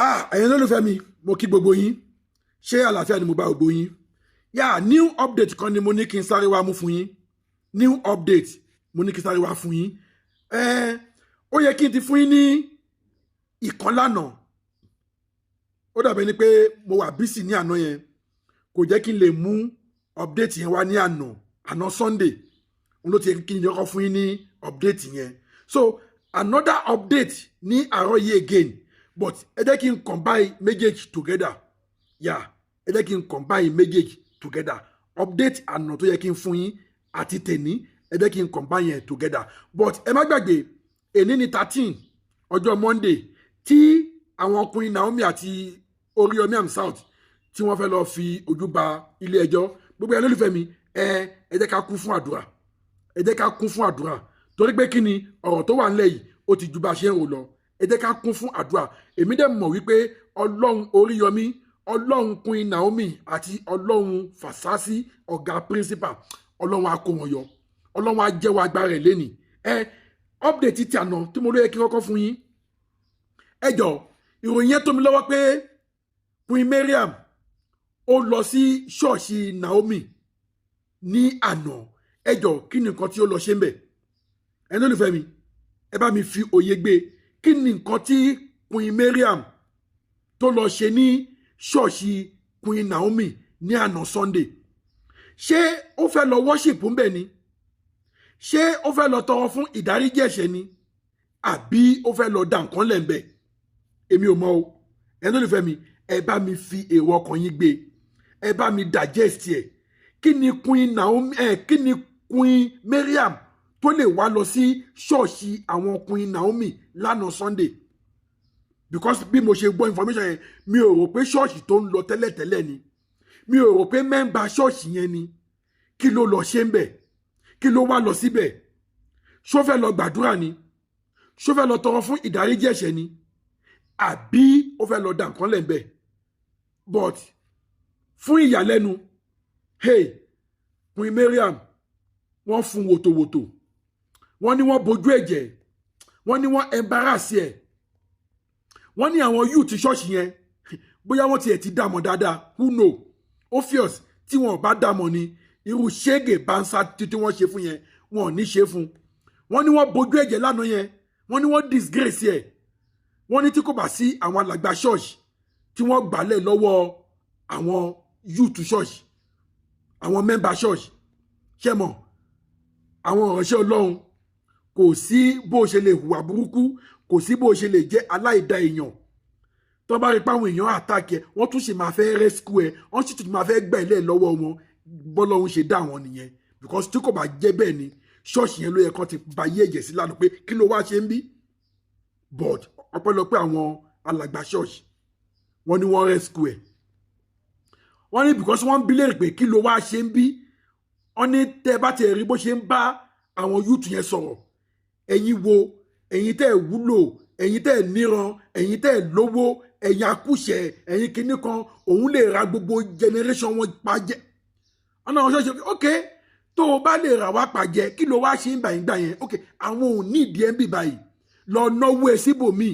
ẹ̀yin olólùfẹ́ mi mo kí gbogbo yín ṣé àlàáfíà ni mo bá gbogbo yín new update kan ni mo ní kí n sáré wá mú fún yín new update mo ní kí n sáré wá fún yín ó yẹ kí n ti fún yín ní ìkan lánàá ó dàbẹ̀ ni pé mo wà bísí ní àná yẹn kò jẹ́ kí n lè mú update yẹn wá ní àná Sunday òun ló ti yẹ kí n yọkọ fún yín ní update yẹn so another update ní àárọ̀ yìí again but ẹ jẹ́ kí n combine méjèèjì together ẹ jẹ́ kí n combine méjèèjì together update àná tó yẹ kí n fún yín àti tèní ẹ jẹ́ kí n combine yẹn together but ẹ má gbàgbé èní ní 13 ọjọ́ Monday tí àwọn ọkùnrin Naomi àti Oríyọmí Hamzat tí wọ́n fẹ́ lọ fi ojú ba ilé ẹjọ́ gbogbo ẹ lólùfẹ́ mi ẹ jẹ́ ká kún fún àdúrà ẹ jẹ́ ká kún fún àdúrà torí pé kí ni ọ̀rọ̀ tó wà nílẹ̀ yìí ó ti ju bá a ṣe ń rò lọ ẹ jẹ́ ká kún fún àdúrà èmi dẹ̀ mọ̀ wípé ọlọ́run Oríyọmí ọlọ́run Queen Naomi àti ọlọ́run Fasasi ọ̀gá principal ọlọ́run á kó wọn yọ ọlọ́run á jẹ́wọ́ agbára ẹ̀ lẹ́nìí update ti àná tí mo lóye kí n kọ́kọ́ fún yín ẹ jọ ìròyìn yẹn tó mi lọ́wọ́ pé Queen Mariam ó lọ sí ṣọ́ọ̀ṣì Naomi ní àná ẹ jọ kí ni nǹkan tí ó lọ ṣe ń bẹ̀ ẹ ní olùfẹ́ mi ẹ bá mi fi òye gbé kí ni nǹkan tí Queen Mariam tó lọ ṣe ní ṣọ́ọ̀ṣì Queen Naomi ní àná Sunday ṣé ó fẹ́ lọ worship ń bẹ̀ ni ṣé ó fẹ́ lọ tọrọ fún ìdáríjì ẹ̀ṣẹ̀ ni àbí ó fẹ́ lọ dà nǹkan lẹ̀ ń bẹ̀ èmi ò mọ̀ o ẹ ní olùfẹ́ mi ẹ bá mi fi èrò ọkàn yín gbé ẹ bá mi digest ẹ kí ni Queen Naomi kí ni Queen Mariam tó lè wá lọ sí ṣọ́ọ̀ṣì àwọn Queen Naomi lánàá Sunday because bí mo ṣe gbọ́ information yẹn mi ò rò pé ṣọ́ọ̀ṣì tó ń lọ tẹ́lẹ̀tẹ́lẹ̀ ni mi ò rò pé mẹ́ńbà ṣọ́ọ̀ṣì yẹn ni kí ló lọ ṣe ń bẹ̀ kí ló wá lọ síbẹ̀ ṣó fẹ́ lọ gbàdúrà ni ṣó fẹ́ lọ tọrọ fún ìdáríjì ẹ̀ṣẹ̀ ni àbí ó fẹ́ lọ dà nǹkan lẹ̀ ń bẹ̀ but fún ìyàlẹ́nu Queen Mariam wọ́n fún wòtòwòtò wọ́n ní wọ́n bojú ẹ̀jẹ̀ wọ́n ní wọ́n embarrass ẹ̀ wọ́n ní àwọn youth ṣọ́ọ̀ṣì yẹn bóyá wọ́n tiẹ̀ ti dààmú dáadáa who know obvious tí wọ́n bá dààmú ni irú ṣége bánsá tí wọ́n ṣe fún yẹn wọ́n ò ní ṣe fún wọ́n ní wọ́n bojú ẹ̀jẹ̀ lánàá yẹn wọ́n ní wọ́n disgrace ẹ̀ wọ́n ní tí kò bá sí àwọn alàgbà ṣọ́ọ̀ṣì tí wọ́n gbàlẹ̀ lọ́wọ́ àwọn youth ṣọ́ọ̀ṣì àwọn mẹ́mbà ṣọ́ọ̀ṣì ṣẹ́mọ̀ àwọn ìránṣẹ́ Ọlọ́run kò sí bó ṣe lè hùwà burúkú kò sí bó ṣe lè jẹ́ aláìda èèyàn tó bá rí pé àwọn èèyàn àtàkì ẹ wọ́n tún ṣe máa fẹ́ rescue ẹ wọ́n sì tún máa fẹ́ gbà ilé lọ́wọ́ wọn bọ́lọ́run ṣe dá wọn nìyẹn because tí kò bá jẹ́ bẹ́ẹ̀ ni ṣọ́ọ̀ṣì yẹn ló yẹ kán ti ba yé ẹ̀jẹ̀ sí lánàá pé kí ló wá ṣe ń bí but ọpẹ́lọpẹ́ àwọn alàgbà ṣọ́ọ̀ṣì wọ́n ní wọ́n rescue ẹ wọ́n ní because wọ́n ń bi léèrè pé kí ló wá ṣe ń bí wọ́n ní tẹ́ bá ti rí bó ṣe ń bá àwọn youth yẹn sọ̀rọ̀ ẹ̀yin wo ẹ̀yin tẹ́ ẹ̀ wúlò ẹ̀yin tẹ́ ẹ̀ níran ẹ̀yin tẹ́ ẹ̀ lówó ẹ̀yin akúṣẹ̀ ẹ̀yin kinní kan òun lè ra gbogbo generation wọn pàjẹ́ ọ̀nà àwọn ṣọ́ọ̀ṣì ok tó o bá lè rà wá pàjẹ́ kí ló wá ṣe ń bàyìn gbà yẹn ok àwọn ò ní ìdí ẹ̀ ń bì báyìí lọ náwó ẹ síbòmíì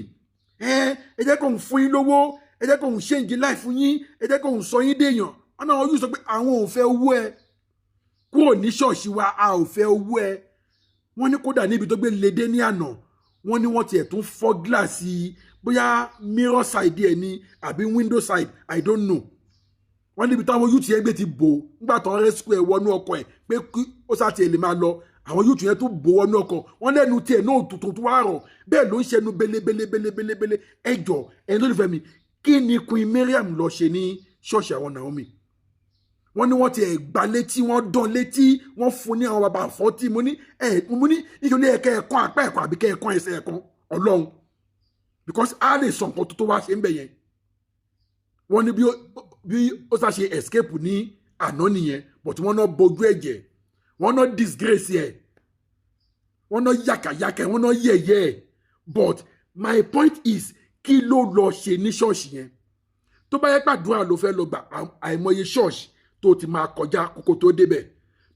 ẹ jẹ́ kó ń fún yín lówó ẹ jẹ́ kó ń change life fún yín ẹ jẹ́ kó ń sọ yín déèyàn ọ̀nà àwọn yóò sọ pé àwọn ò fẹ́ owó ẹ kúrò ní ṣọ́ọ̀ṣì wa a ò fẹ́ owó ẹ wọ́n ní kódà níbi tó gbé lédè ní àná wọ́n ní wọ́n tiẹ̀ tún fọ́ gíláàsì bóyá mirror side ẹ̀ ni àbí window side I don't know wọ́n níbi táwọn youth yẹn gbé ti bò nígbà tó ń rescue ẹ̀ wọnú ọkọ̀ ẹ̀ pé kí ó sá tiẹ̀ lè máa lọ àwọn youth yẹn tún bò wọnú ọkọ̀ wọ́n lẹ́nu tiẹ̀ náà tuntun tó wá rọ̀ bẹ́ẹ̀ ló ń ṣẹnu belebelebelebele ẹjọ́ ẹni tó lè fẹ́ mi kí ni Queen Mariam lọ ṣe ní ṣọ́ọ̀ṣì àwọn Naomi wọ́n ní wọ́n ti gbá létí wọ́n dán létí wọ́n fún ní àwọn bàbá àfọ́tí mo ní nítorí ẹ̀kẹ́ ẹ̀kan apá ẹ̀kan àbí kẹ́ ẹ̀kan ẹsẹ̀ ẹ̀kan Ọlọ́run because a lè sọ nǹkan tó wá ṣe ń bẹ̀ yẹn wọ́n ní bí ó sá ṣe escape ní àná nìyẹn but wọ́n náà bojú ẹ̀jẹ̀ wọ́n náà disgrace ẹ̀ wọ́n náà yàkàyàkà wọ́n náà yẹ̀yẹ́ ẹ̀ but my point is kí ló lọ ṣe ní ṣọ́ọ̀ṣì yẹn tó bá yẹ pàdúrà ló fẹ́ lọ gbà àìmọye ṣọ́ọ̀ṣì tó ti máa kọjá kókó tó débẹ̀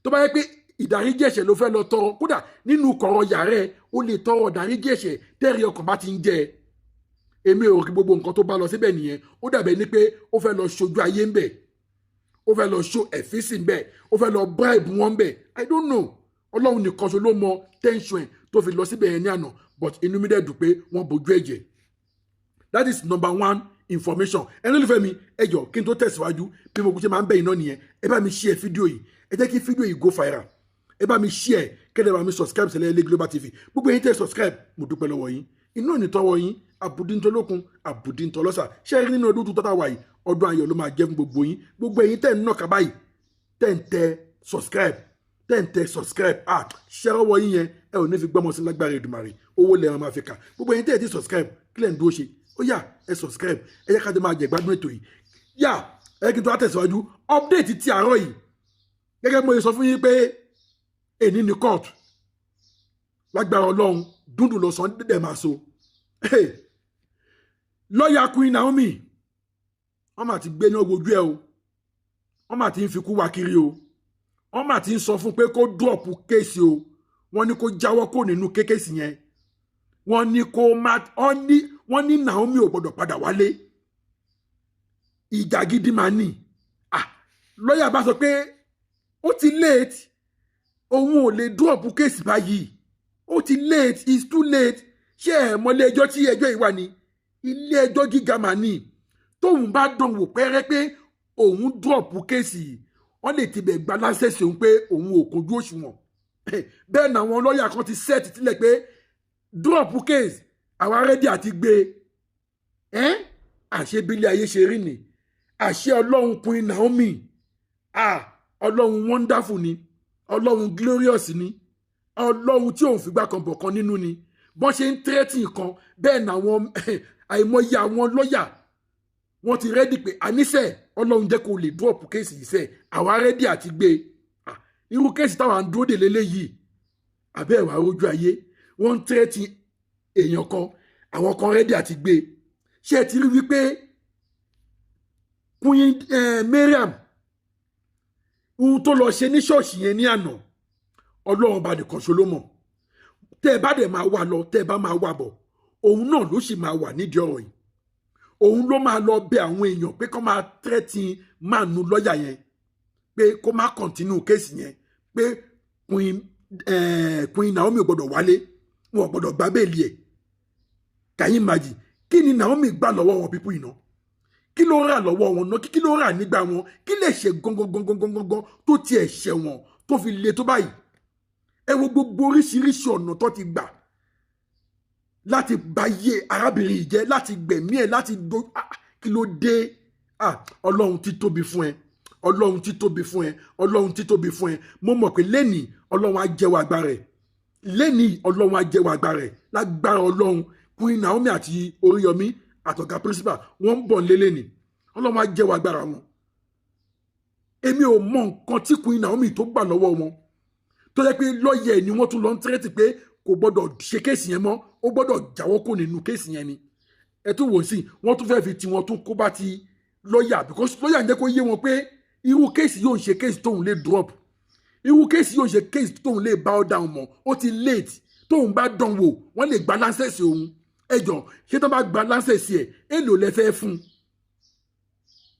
tó bá yẹ pé ìdáríjì ẹ̀ṣẹ̀ ló fẹ́ lọ tọrọ kódà nínú kọ̀rọ̀ yàrá ẹ̀ ó lè tọrọ ìdáríjì ẹ̀ṣẹ̀ tẹ́rì ọkàn bá ti ń jẹ èmi ò rí gbogbo nǹkan tó bá lọ síbẹ̀ nìyẹn ó dàbẹ̀ ní pé ó fẹ́ lọ ṣojú ayé ń bẹ̀ ó fẹ́ lọ show efficacy ń bẹ̀ ó fẹ́ lọ bribe wọn ń bẹ̀ I don't know ọlọ́run nìkan ṣo ló mọ tension ẹ̀ tó fi lọ síbẹ̀ yẹn ní àná but inú mi dẹ̀ dùn pé wọ́n bojú ẹ̀jẹ̀ that is number one information ẹni olùfẹ́ mi ẹ jọ̀ọ́ kí n tó tẹ̀síwájú bí mo ṣe máa ń bẹ̀ yín náà nìyẹn ẹ bá mi share fídíò yìí ẹ jẹ́ kí fídíò yìí go viral ẹ bá mi share kẹ́lẹ́ bá mi subscribe sílẹ̀ ilé Global TV gbogbo yín tẹ́ subscribe mo dúpẹ́ lọ́wọ́ yín inú ò ní tọ́wọ́ yín àbùdíntọ́lókun àbùdíntọ́lọ́sà ṣé rí nínú ọdún tó tọ́ta wà yìí ọdún ayọ̀ ló máa jẹ́ fún gbogbo yín gbogbo yín tẹ́ ń nàka báyìí tẹ́ ń tẹ subscribe ṣẹ́ ọwọ́ yín yẹn ẹ ò ní fi gbọ́mọ sí lágbára Èdùmàrè owó lẹ́ran máa fi kà gbogbo yín tẹ́ ẹ ti subscribe kílẹ̀ ń dúró ṣe ó yá ẹ subscribe ẹ yẹ ká jẹ máa jẹ gbádùn ètò yìí yá ẹ kí n tó wá tẹ̀síwájú update ti àárọ̀ yìí gẹ́gẹ́ bí mo sọ fún yín pé èní ní court lágbára Ọlọ́run dúndùn lọ sàn dédé máa so lọ́ọ̀yà Queen Naomi wọ́n mà ti gbé ní ojú ẹ o wọ́n mà ti ń fi kú wa kiri o wọ́n mà ti ń sọ fún pé kó drop kéèsì o wọ́n ní kó jáwọ́ kó nínú kéèsì yẹn wọ́n ní kó má wọ́n ní Naomi ò gbọ́dọ̀ padà wálé ìjà gidi máa ní lọ́ọ̀yà bá sọ pé ó ti late òun ò lè drop kéèsì báyìí ó ti late it's too late ṣé ẹ mọ ilé ẹjọ́ tí ẹjọ́ yìí wà ní ilé ẹjọ́ gíga mà ní tóun bá dán wò pẹ́rẹ́ pé òun drop kéèsì wọ́n lè tibẹ̀ gba lásẹ̀sì òun pé òun ò kojú òṣùwọ̀n bẹ́ẹ̀ náà àwọn lọ́ọ̀yà kan ti set sílẹ̀ pé drop case àwa rẹ́dí àti gbé àṣẹ bílẹ̀ ayé ṣe rí ni àṣẹ ọlọ́run Queen Naomi ọlọ́run wonderful ni ọlọ́run glorious ni ọlọ́run tí òun fìgbà kan bọ̀ kan nínú ni bọ́n ṣe ń tẹ́tì kan bẹ́ẹ̀ náà àwọn àìmọye àwọn lọ́ọ̀yà wọ́n ti rẹ́dí pé àníṣe ọlọ́run jẹ́ kó lè drop kéèsì yìí sẹ́ àwa rẹ́dí àti gbé irú kéèsì táwọn ń dúró dè lélẹ́yìí àbẹ́ ẹ̀wà ojú ayé wọ́n ń tẹ́tì èèyàn kan àwọn kan rẹ́dí àti gbé ṣé ẹ ti rí wípé Queen Mariam ohun tó lọ ṣe ní ṣọ́ọ̀ṣì yẹn ní àná ọlọ́run bá nìkan ṣo ló mọ̀ tẹ́ ẹ bá dẹ̀ máa wà lọ tẹ́ ẹ bá máa wà bọ̀ òun náà ló sì máa wà nídìí ọ̀rọ̀ yìí òun ló máa lọ bẹ àwọn èèyàn pé kó máa tẹ́tí máa nu lọ́ọ̀yà yẹn pé kó má kọ̀ntínú kéèsì yẹn pé Queen Naomi ò gbọ́dọ̀ wálé wọn ò gbọ́dọ̀ gbá bẹ́ẹ̀lì ẹ̀ kàyín màjì kí ni Naomi gbà lọ́wọ́ wọn pípú iná kí ló rà lọ́wọ́ wọn náà kí ló rà nígbà wọn kí lè ṣe gangan tó tiẹ̀ ṣẹ̀ wọn tó fi le tó báyìí ẹ wo gbogbo oríṣiríṣi ọ̀nà tó ti gbà láti báyé arábìnrin yìí jẹ́ láti gbẹ̀mí ẹ̀ láti do kí ló dé ọlọ́run ti tóbi fún ẹ ọlọ́run ti tóbi fún ẹ ọlọ́run ti tóbi fún ẹ mo mọ̀ pé lẹ́nìí ọlọ́run á jẹ́wọ́ agbára ẹ̀ lẹ́nìí ọlọ́run á jẹ́wọ́ agbára ẹ̀ lágbára ọlọ́run Queen Naomi àti Oríyọmí àtọ̀gá principal wọ́n ń bọ̀ lélẹ̀ ni ọlọ́run á jẹ́wọ́ agbára wọn èmi ò mọ nǹkan tí Queen Naomi tó gbà lọ́wọ́ wọn tó jẹ́ pé lọ́ọ̀yẹ̀ ni wọ́n tún lọ ń tẹ́rẹ́tì pé kò gbọ́dọ̀ ṣe kéèsì yẹn mọ́ ó gbọ́dọ̀ jáwọ́ kó nínú kéèsì yẹn ni ẹ tún wò sí wọ́n tún fẹ́ fi tiwọn tún kó bá ti lọ́ọ̀yà because lọ́ọ̀yà ń jẹ́ kó yé wọn pé irú kéèsì yóò ń ṣe kéèsì tóun lè drop irú kéèsì yóò ń ṣe kéèsì tóun lè bow down mọ́ ó ti late tóun bá dán wò wọ́n lè gba láńsẹ̀sì òun ẹjọ́ ṣé tó bá gba láńsẹ̀sì ẹ̀ èlò lẹ fẹ́ fún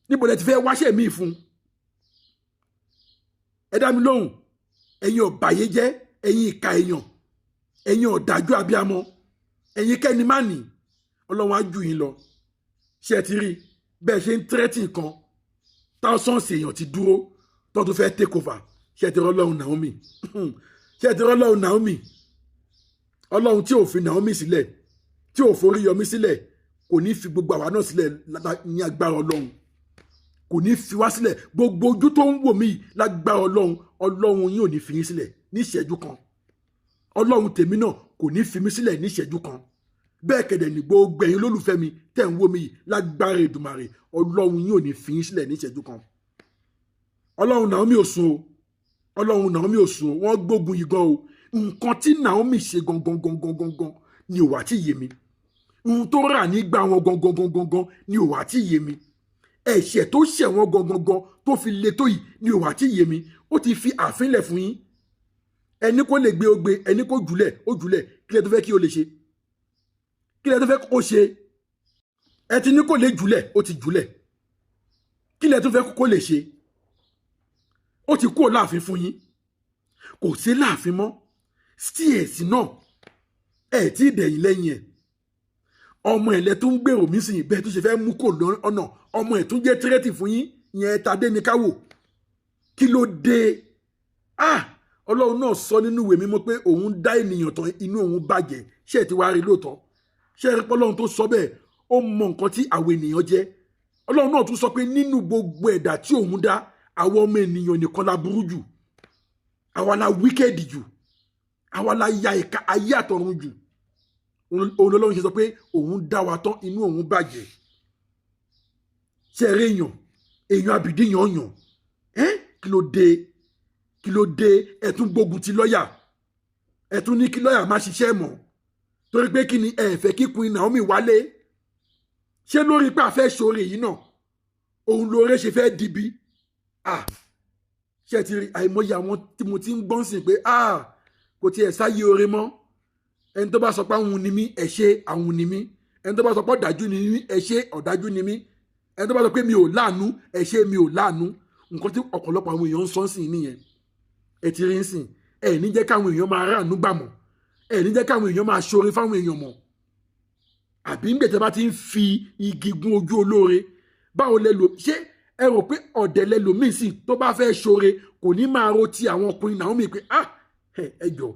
níbo lẹ ti fẹ́ wáṣẹ́ míì fún ẹ dá mi lóhùn ẹ̀yin ọ̀bàyéjẹ́ ẹ̀yin ìka èèyàn ẹ̀yin ọ̀dájú abiyamọ ẹ̀yin kẹ́ni má nì ọlọ́run á jù yín lọ ṣé ẹ ti rí bẹ́ẹ̀ ṣe ń tẹ́rẹ́tì nǹkan thousands èèyàn ti dúró tó tún fẹ́ take over ṣé ẹ ti rí ọlọ́run Naomi ṣé ẹ ti rí ọlọ́run Naomi ọlọ́run tí ò fi Naomi sílẹ̀ tí ò forí Yọmí sílẹ̀ kò ní fi gbogbo àwa náà sílẹ̀ ní agbára ọlọ́run kò ní fi wá sílẹ̀ gbogbo ojú tó ń wò mí lágbára ọlọ́run yín ò ní fi yín sílẹ̀ ní ìṣẹ́jú kan ọlọ́run tèmi náà kò ní fi mí sílẹ̀ ní ìṣẹ́jú kan bẹ́ẹ̀ kẹ̀dẹ̀ ní gbogbo ẹ̀yin olólùfẹ́ mi tẹ̀ ń wò mí lágbára Èdùmàrè ọlọ́run yín ò ní fi yín sílẹ̀ ní ìṣẹ́jú kan ọlọ́run Naomi ò sùn o ọlọ́run Naomi ò sùn o wọ́n gbógun yìí gan o nǹkan tí Naomi ṣe gangan ni ò wá tí yé mi ohun tó rà nígbà wọn gangan ni ò wá tí yé mi ẹ̀ṣẹ̀ tó ṣẹ̀ wọ́n gangan tó fi le tó yìí ni ò wá tí yé mi ó ti fi àfínlẹ̀ fún yín ẹni kó lè gbé ó gbé ẹni kó jùlẹ̀ ó jùlẹ̀ kí lẹ tó fẹ́ kí o lè ṣe kí lẹ tó fẹ́ kó ṣe ẹ ti ní kò lè jùlẹ̀ ó ti jùlẹ̀ kí lẹ tún fẹ́ kó lè ṣe ó ti kúrò láàfin fún yín kò sí láàfin mọ́ steers náà ẹ tí dẹ̀yìn lẹ́yìn ẹ̀ ọmọ ẹ̀ lẹ tó ń gbèrò mí sìn bẹ́ẹ̀ tó ṣe fẹ́ mú kò lọ́nà ọmọ ẹ̀ tún jẹ́ tírẹ́tì fún yín yẹn Tadé ní káwò kí ló dé Ọlọ́run náà sọ nínú ìwé mímọ́ pé òun dá ènìyàn tán inú òun bàjẹ́ ṣé ẹ ti wá rí lóòótọ́ ṣé ẹ rí pé Ọlọ́run tó sọ bẹ́ẹ̀ ó mọ nǹkan tí àwọn ènìyàn jẹ́ Ọlọ́run náà tún sọ pé nínú gbogbo ẹ̀dá tí òun dá àwọn ọmọ ènìyàn nìkan la burú jù àwa la wíkẹ́ẹ̀dì jù àwa la ya ìka ayé àtọ̀run jù òun Ọlọ́run ṣe sọ pé òun dá wa tán inú òun bàjẹ́ ṣe eré èèyàn àbìdí yàn kí ló dé ẹ tún gbógun ti lọ́ọ̀yà ẹ tún ní kí lọ́ọ̀yà má ṣiṣẹ́ mọ́ torí pé kí ni ẹ fẹ́ kí Queen Naomi wálé ṣé lórí pé a fẹ́ ṣoore yìí náà òun lóore ṣe fẹ́ dibi ṣe ti rí àìmọye àwọn tí mo ti ń gbọ́n sìn pé kò tiẹ̀ sáyé oore mọ́ ẹni tó bá sọ pé àwọn ni mí ẹ ṣe àwọn ni mí ẹni tó bá sọ pé ọ̀dájú ni mí ẹ ṣe ọ̀dájú ni mí ẹni tó bá sọ pé mi ò láàánú ẹ ṣe mi ò láàánú nǹkan tí ọ̀pọ̀lọpọ̀ àwọn èèyàn ń sọ sí nìyẹn ẹ ti rí sìn ẹ ní jẹ́ káwọn èèyàn máa ráàánú gbà mọ́ ẹ ní jẹ́ káwọn èèyàn máa ṣoore fáwọn èèyàn mọ́ àbí ń gbẹ̀tẹ̀ bá ti ń fi igi gún ojú olóore báwo lẹ lò ṣé ẹ rò pé ọ̀dẹ̀ lẹ lòmíì sí tó bá fẹ́ ṣoore kò ní máa ro ti àwọn Queen Naomi pé ẹ jọ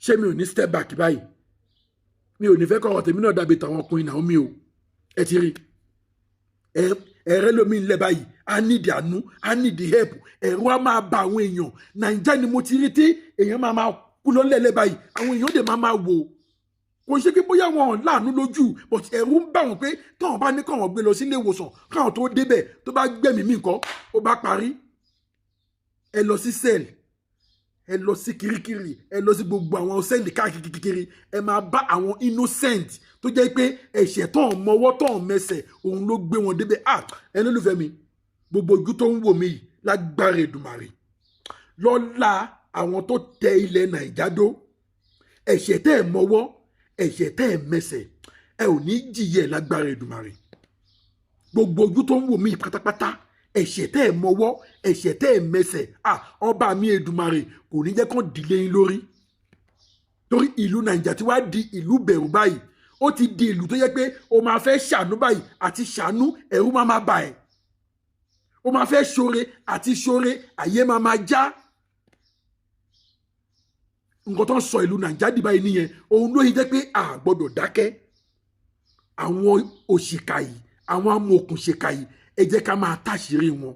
ṣé mi ò ní step back báyìí mi ò ní fẹ́ kọ́ ọ̀rọ̀ tèmi náà dàbí tàwọn Queen Naomi o ẹ ti rí ẹ̀rẹ́ lómi ńlẹ̀ báyìí I need àánú I need help ẹ̀rọ á máa ba àwọn èèyàn Nàìjíríà ni mo ti rí tí èèyàn máa kú lọ́lẹ́lẹ́ báyìí àwọn èèyàn dẹ̀ máa wò kò ṣe kí bóyá wọn láàánú lójú but ẹ̀rù ń bà wọ́n pé táwọn bá ní káwọn gbé lọ sílé ìwòsàn káwọn tó débẹ̀ tó bá gbẹ̀mí mí nǹkan ó bá parí ẹ lọ sí sẹ́ẹ̀lì ẹ lọ sí kirikiri ẹ lọ sí gbogbo àwọn sẹ́ẹ̀lì káàkiri ẹ máa bá àwọn innocent tó jẹ́ pé ẹ̀ṣẹ̀ tán mọwọ́ tán mẹsẹ̀ òun ló gbé wọn débẹ̀ ẹni olùfẹ́ mi gbogbo ojú tó ń wò mí yìí lágbára Èdùmàrè lọ́lá àwọn tó tẹ ilẹ̀ Nàìjà dó ẹ̀ṣẹ̀ tẹ́ ẹ̀ mọwọ́ ẹ̀ṣẹ̀ tẹ́ ẹ̀ mẹsẹ̀ ẹ ò ní jìyẹ lágbára Èdùmàrè gbogbo ojú tó ń wò mí pátápátá ẹ̀ṣẹ̀ tẹ́ ẹ̀ mọwọ́ ẹ̀ṣẹ̀ tẹ́ ẹ̀ mẹsẹ̀ ọba mi Èdùmàrè kò ní jẹ́ kán dìlé yín lórí torí ìlú Nàìjà tí wàá di ìlú bẹ̀rù báyìí ó ti di ìlú tó yẹ pé o máa fẹ́ ṣàánú báyìí àti ṣàánú ẹ̀rù máa bà ẹ́ o máa fẹ́ ṣoore àti ṣoore àyè máa já nǹkan tó ń sọ ìlú Nàìjà dì báyìí nìyẹn òun ló yẹ jẹ́ pé a gbọ́dọ̀ dákẹ́ àwọn òṣìkà yìí àwọn amòòkùnṣèkà yìí ẹ jẹ́ ká máa táṣìírí wọn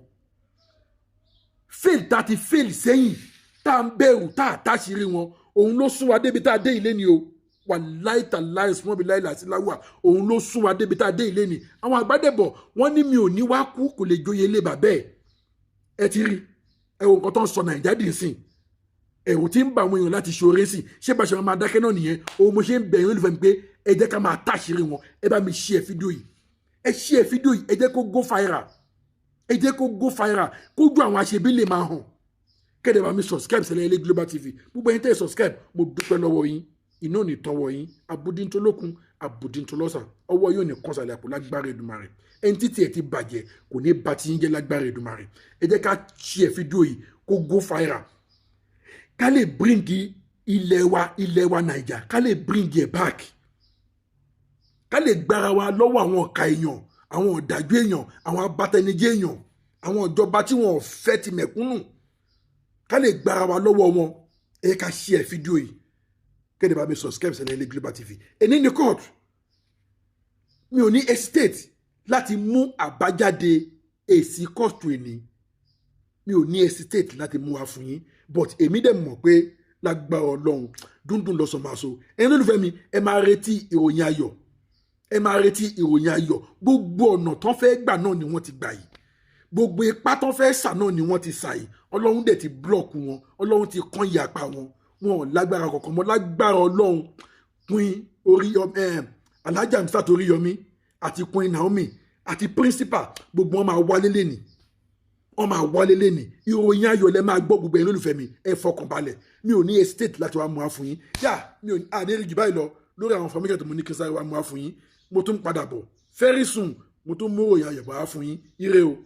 fail tá ti fail sẹ́yìn tá à ń bẹ̀rù tá à táṣìírí wọn òun ló sún wa débi tá a dé ilé ni o wàláì tàláì sùnmọ́ bí láì láti láwà òun ló sún wa débi tá a dé ilé ni àwọn àgbàdẹ̀bọ̀ wọ́n ní mi ò ní wá kú kò lè joyè ilé bàbá ẹ ti rí ẹ̀wọ̀n nǹkan tó ń sọ Nàìjà dì sí ẹ̀rù tí ń bà àwọn èèyàn láti ṣoore sí ṣé bá ṣe máa dákẹ́ náà nìyẹn òun mo ṣe ń bẹ̀rẹ̀ olùfẹ́ mi pé ẹ jẹ́ ká máa táṣìírí wọn ẹ bá mi share fídíò yìí ẹ share fídíò yìí ẹ jẹ́ kó go viral ẹ jẹ́ kó go viral kó ju àwọn àṣebí lè máa hàn kẹ́dẹ̀ bá mi subscribe sílẹ̀ ilé Global TV gbogbo ẹ̀yin tẹ́ ẹ subscribe mo dúpẹ́ lọ́wọ́ yín iná ò ní tọwọ́ yín abudintolókun abudintolọ́sàn ọwọ́ yóò ní kọ́sàlẹ̀ àpò lágbára Èdùmàrè ẹni títí ẹ ti bàjẹ́ kò ní bá ti yín jẹ́ lágbára Èdùmàrè ẹ jẹ́ ká share fídíò yìí kó go viral ká lè bring ilẹ̀ wa Naija ká lè bring it back ká lè gbára wa lọ́wọ́ àwọn ọ̀ka èèyàn àwọn ọ̀dájú èèyàn àwọn abatẹnijẹ́ èèyàn àwọn ìjọba tí wọn ò fẹ́ ti mẹ̀kúnnù ká lè gbára wa lọ́wọ́ wọn ẹ ká share fídíò yìí kéde bá mi subscribe sílẹ̀ ilé Global TV ẹni ní court mi ò ní hesitate láti mú àbájáde èsì court ẹni mi ò ní hesitate láti mú wa fún yín but èmi dẹ̀ mọ̀ pé lágbára Ọlọ́run dúndùn lọ́sàn máa so ẹni lólùfẹ́ mi ẹ máa retí ìròyìn ayọ̀ ẹ máa retí ìròyìn ayọ̀ gbogbo ọ̀nà tán fẹ́ gbà náà ni wọ́n ti gbà yìí gbogbo ipá tán fẹ́ sà náà ni wọ́n ti sà yìí Ọlọ́run dẹ̀ ti blọ́ọ̀kù wọn Ọlọ́run ti kán ìyapa wọn wọn ò lágbára kankan mọ́ lágbára Ọlọ́run Queen Alhaja Hamzat Oríyọmí àti Queen Naomi àti principal gbogbo wọn máa wálé lẹ́nìí wọ́n máa wálé lẹ́nìí ìròyìn ayọ̀ lẹ́ máa gbọ́ gbogbo ẹ̀yin olólùfẹ́ mi ẹ fọkàn balẹ̀ mi ò ní estate láti wá mú wá fún yín yá mi ò ní àdéhùn jù báyìí lọ lórí àwọn information tó mo ní kí n sáré wá mú wá fún yín mo tún padà bọ̀ very soon mo tún mú òyìn ayọ̀bọ̀ á fún yín ire o.